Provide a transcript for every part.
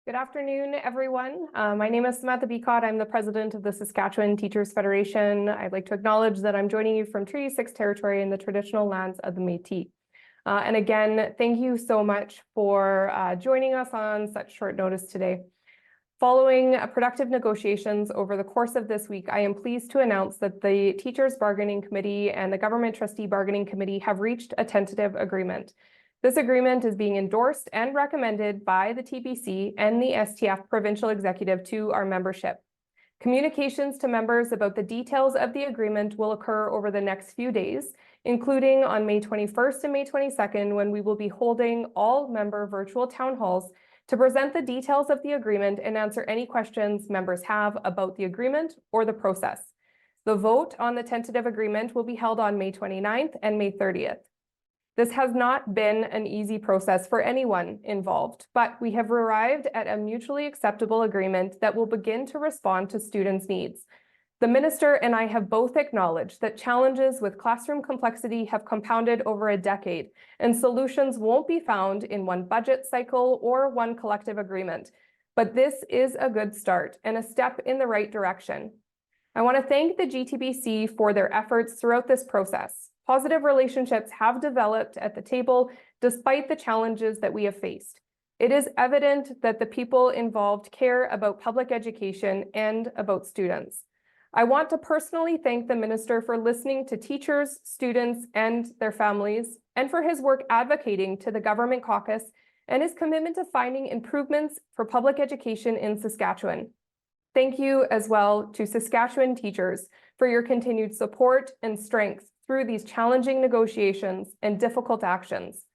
Good afternoon, everyone. My name is Samantha Becotte. I'm the president of the Saskatchewan Teachers Federation. I'd like to acknowledge that I'm joining you from Treaty 6 territory in the traditional lands of the Métis. And again, thank you so much for joining us on such short notice today. Following productive negotiations over the course of this week, I am pleased to announce that the Teachers Bargaining Committee and the Government-Trustee Bargaining Committee have reached a tentative agreement. This agreement is being endorsed and recommended by the TBC and the STF Provincial Executive to our membership. Communications to members about the details of the agreement will occur over the next few days, including on May 21st and May 22nd, when we will be holding all member virtual town halls to present the details of the agreement and answer any questions members have about the agreement or the process. The vote on the tentative agreement will be held on May 29th and May 30th. This has not been an easy process for anyone involved, but we have arrived at a mutually acceptable agreement that will begin to respond to students' needs. The minister and I have both acknowledged that challenges with classroom complexity have compounded over a decade, and solutions won't be found in one budget cycle or one collective agreement. But this is a good start and a step in the right direction. I want to thank the GTBC for their efforts throughout this process. Positive relationships have developed at the table despite the challenges that we have faced. It is evident that the people involved care about public education and about students. I want to personally thank the minister for listening to teachers, students, and their families, and for his work advocating to the government caucus and his commitment to finding improvements for public education in Saskatchewan. Thank you as well to Saskatchewan teachers for your continued support and strength through these challenging negotiations and difficult actions.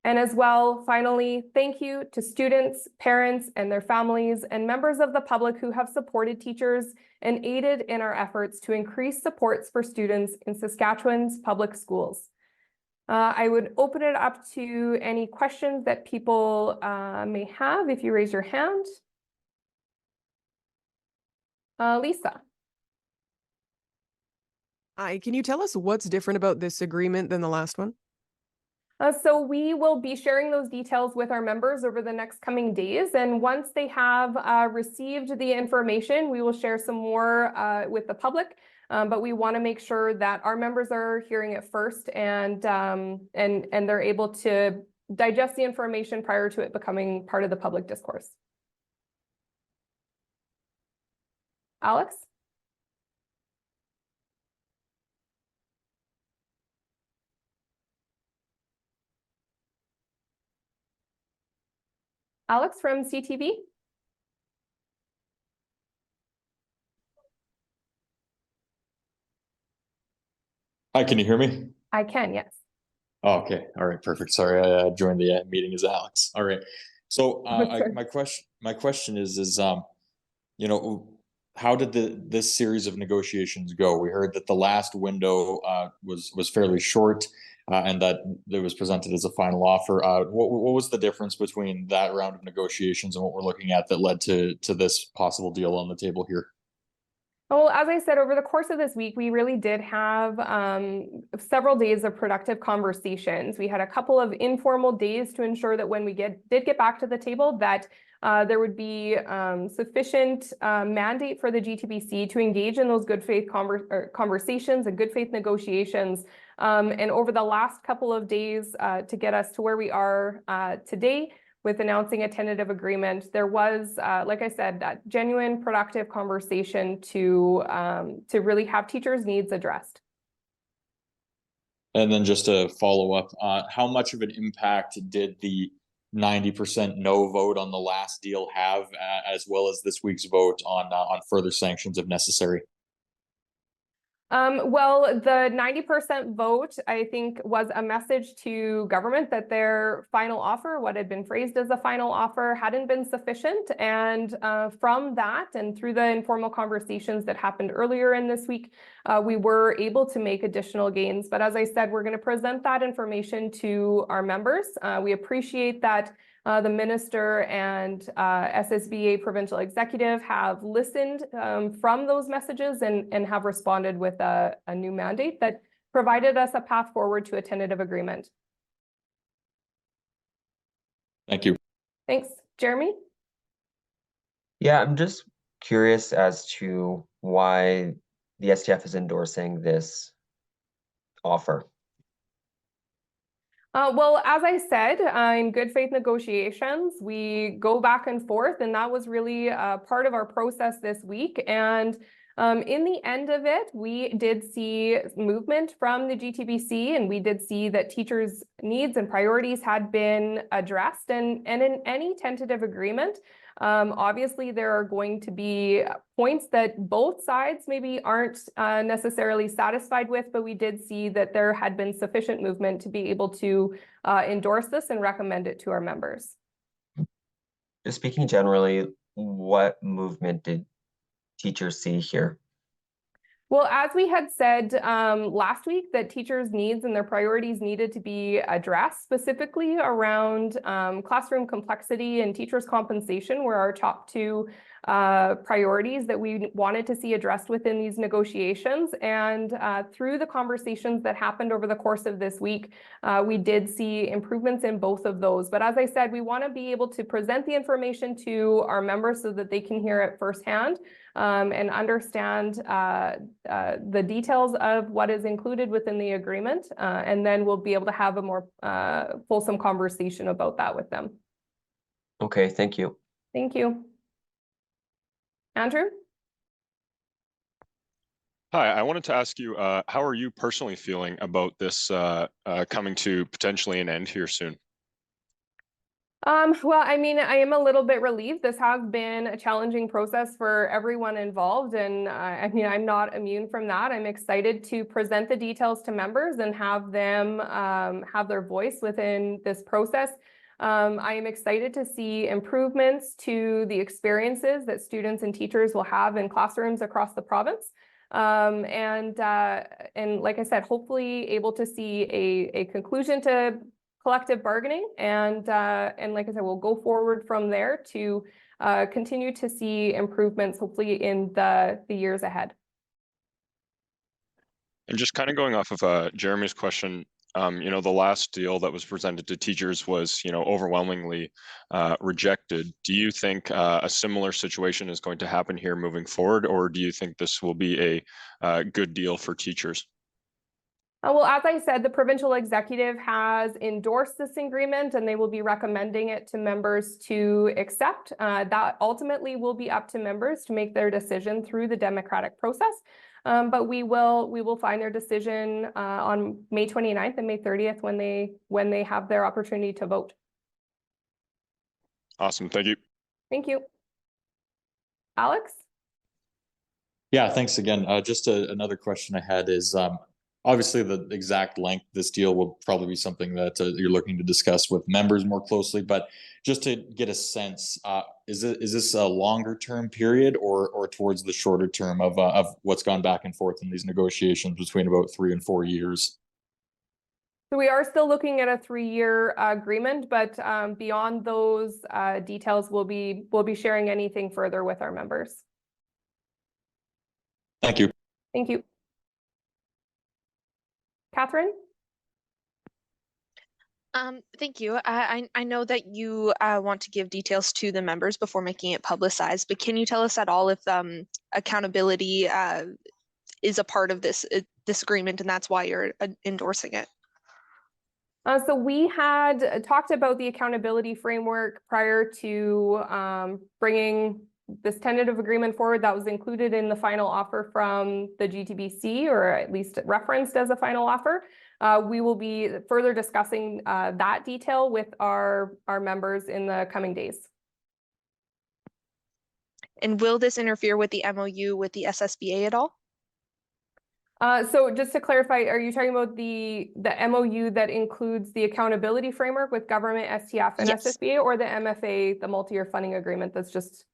And as well, finally, thank you to students, parents, and their families, and members of the public who have supported teachers and aided in our efforts to increase supports for students in Saskatchewan's public schools. I would open it up to any questions that people may have if you raise your hand. Lisa. Hi, can you tell us what's different about this agreement than the last one? So we will be sharing those details with our members over the next coming days. And once they have received the information, we will share some more with the public. But we want to make sure that our members are hearing it first and they're able to digest the information prior to it becoming part of the public discourse. Alex? Alex from CTV. Hi, can you hear me? I can, yes. Oh, okay. All right, perfect. Sorry, I joined the meeting as Alex. All right. So my question is you know, how did this series of negotiations go? We heard that the last window was fairly short and that it was presented as a final offer. What was the difference between that round of negotiations and what we're looking at that led to this possible deal on the table here? Well, as I said, over the course of this week, we really did have several days of productive conversations. We had a couple of informal days to ensure that when we did get back to the table, that there would be sufficient mandate for the GTBC to engage in those good faith conversations and good faith negotiations. And over the last couple of days to get us to where we are today, with announcing a tentative agreement, there was, like I said, that genuine productive conversation to really have teachers' needs addressed. And then just to follow up, how much of an impact did the 90% no vote on the last deal have, as well as this week's vote on further sanctions if necessary? Well, the 90% vote, I think, was a message to government that their final offer, what had been phrased as a final offer, hadn't been sufficient. And from that and through the informal conversations that happened earlier in this week, we were able to make additional gains. But as I said, we're going to present that information to our members. We appreciate that the minister and SSBA provincial executive have listened from those messages and have responded with a new mandate that provided us a path forward to a tentative agreement. Thank you. Thanks. Jeremy? Yeah, I'm just curious as to why the STF is endorsing this offer. Well, as I said, in good faith negotiations, we go back and forth, and that was really part of our process this week. And in the end of it, we did see movement from the GTBC, and we did see that teachers' needs and priorities had been addressed. And in any tentative agreement, obviously, there are going to be points that both sides maybe aren't necessarily satisfied with, but we did see that there had been sufficient movement to be able to endorse this and recommend it to our members. Just speaking generally, what movement did teachers see here? Well, as we had said last week, that teachers' needs and their priorities needed to be addressed, specifically around classroom complexity and teachers' compensation were our top two priorities that we wanted to see addressed within these negotiations. And through the conversations that happened over the course of this week, we did see improvements in both of those. But as I said, we want to be able to present the information to our members so that they can hear it firsthand. And understand the details of what is included within the agreement, and then we'll be able to have a more fulsome conversation about that with them. Okay, thank you. Thank you. Andrew? Hi, I wanted to ask you, how are you personally feeling about this coming to potentially an end here soon? Well, I mean, I am a little bit relieved. This has been a challenging process for everyone involved. And I mean, I'm not immune from that. I'm excited to present the details to members and have them have their voice within this process. I am excited to see improvements to the experiences that students and teachers will have in classrooms across the province. And like I said, hopefully able to see a conclusion to collective bargaining, and like I said, we'll go forward from there to continue to see improvements, hopefully in the years ahead. And just kind of going off of Jeremy's question, the last deal that was presented to teachers was, overwhelmingly rejected. Do you think a similar situation is going to happen here moving forward, or do you think this will be a good deal for teachers? Well, as I said, the provincial executive has endorsed this agreement, and they will be recommending it to members to accept. That ultimately will be up to members to make their decision through the democratic process. But we will find their decision on May 29th and May 30th when they have their opportunity to vote. Awesome. Thank you. Thank you. Alex? Yeah, thanks again. Just another question I had is, obviously the exact length of this deal will probably be something that you're looking to discuss with members more closely, but just to get a sense, is this a longer term period or towards the shorter term of what's gone back and forth in these negotiations between about 3 and 4 years? So we are still looking at a 3-year agreement, but beyond those details, we'll be sharing anything further with our members. Thank you. Thank you. Catherine? Thank you. I know that you want to give details to the members before making it publicized, but can you tell us at all if accountability is a part of this agreement, and that's why you're endorsing it? So we had talked about the accountability framework prior to bringing this tentative agreement forward. That was included in the final offer from the GTBC, or at least referenced as a final offer. We will be further discussing that detail with our members in the coming days. And will this interfere with the MOU with the SSBA at all? So just to clarify, are you talking about the MOU that includes the accountability framework with government, STF, and Yes. SSBA, or the MFA, the multi-year funding agreement that's just...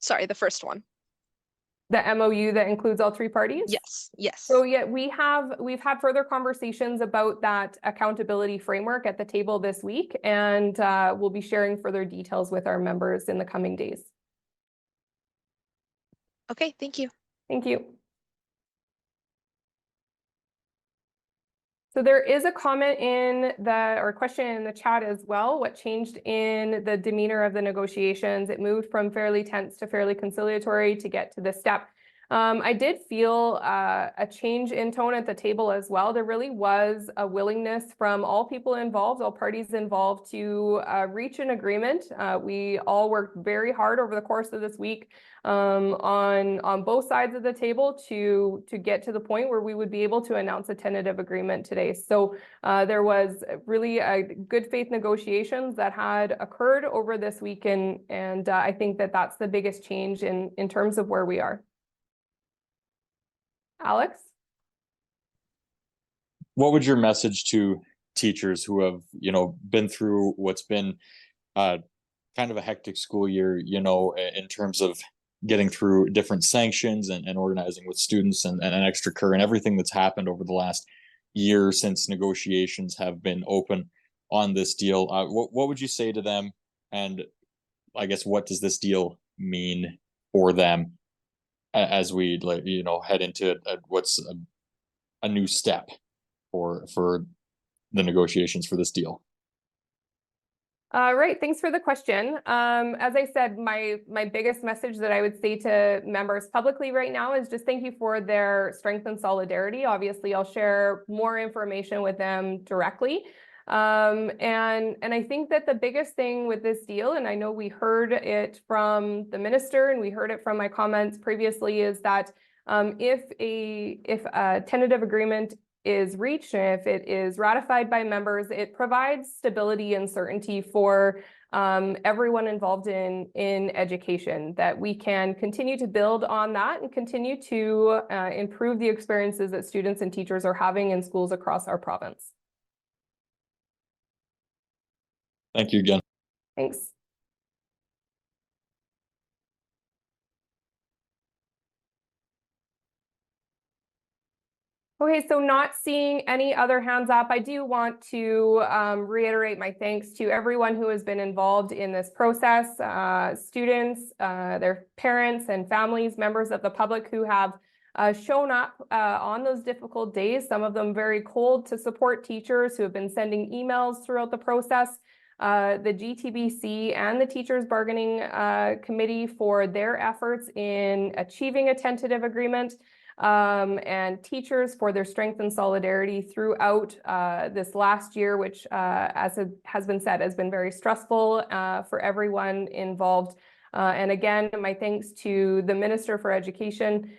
Sorry, the first one. The MOU that includes all three parties? Yes, yes. So yeah, we've had further conversations about that accountability framework at the table this week, and we'll be sharing further details with our members in the coming days. Okay, thank you. Thank you. So there is a comment or question in the chat as well. What changed in the demeanor of the negotiations? It moved from fairly tense to fairly conciliatory to get to this step. I did feel a change in tone at the table as well. There really was a willingness from all people involved, all parties involved, to reach an agreement. We all worked very hard over the course of this week on both sides of the table to get to the point where we would be able to announce a tentative agreement today. So there was really a good faith negotiations that had occurred over this week, and I think that that's the biggest change in terms of where we are. Alex? What would your message to teachers who have, been through what's been kind of a hectic school year, in terms of getting through different sanctions and organizing with students and an extra cur and everything that's happened over the last year since negotiations have been open on this deal? What would you say to them? And I guess, what does this deal mean for them as we head into what's a new step for the negotiations for this deal? Right, thanks for the question. As I said, my biggest message that I would say to members publicly right now is just thank you for their strength and solidarity. Obviously, I'll share more information with them directly. And I think that the biggest thing with this deal, and I know we heard it from the minister and we heard it from my comments previously, is that if a tentative agreement is reached and if it is ratified by members, it provides stability and certainty for everyone involved in education, that we can continue to build on that and continue to improve the experiences that students and teachers are having in schools across our province. Thank you again. Thanks. Okay, so not seeing any other hands up, I do want to reiterate my thanks to everyone who has been involved in this process, students, their parents and families, members of the public who have shown up on those difficult days, some of them very cold, to support teachers who have been sending emails throughout the process. The GTBC and the Teachers Bargaining Committee for their efforts in achieving a tentative agreement, and teachers for their strength and solidarity throughout this last year, which, as it has been said, has been very stressful for everyone involved. And again, my thanks to the Minister for Education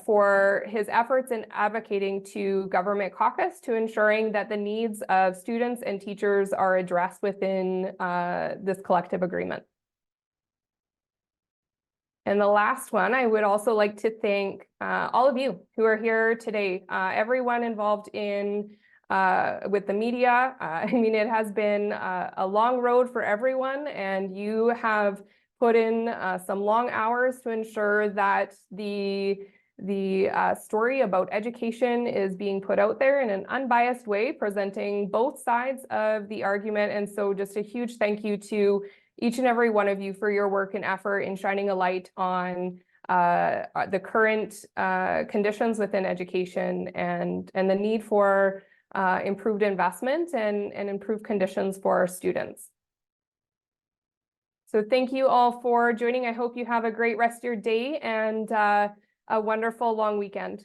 for his efforts in advocating to Government Caucus to ensuring that the needs of students and teachers are addressed within this collective agreement. And the last one, I would also like to thank all of you who are here today, everyone involved in with the media. I mean, it has been a long road for everyone, and you have put in some long hours to ensure that the story about education is being put out there in an unbiased way, presenting both sides of the argument. And so just a huge thank you to each and every one of you for your work and effort in shining a light on the current conditions within education and the need for improved investment and improved conditions for our students. So thank you all for joining. I hope you have a great rest of your day and a wonderful long weekend.